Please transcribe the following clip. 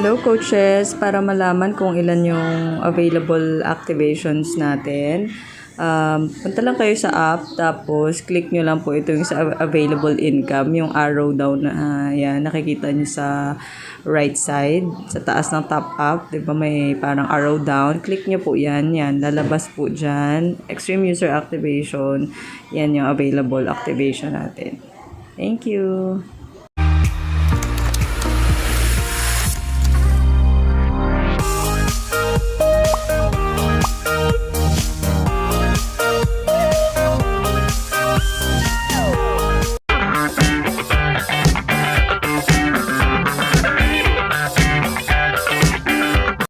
Hello coaches, para malaman kung ilan yung available activations natin, punta lang kayo sa app, tapos click nyo lang po ito yung sa available income, yung arrow down na yan, nakikita nyo sa right side, sa taas ng top up, di ba may parang arrow down, click nyo po yan, lalabas po dyan, extreme user activation, yan yung available activation natin. Thank you!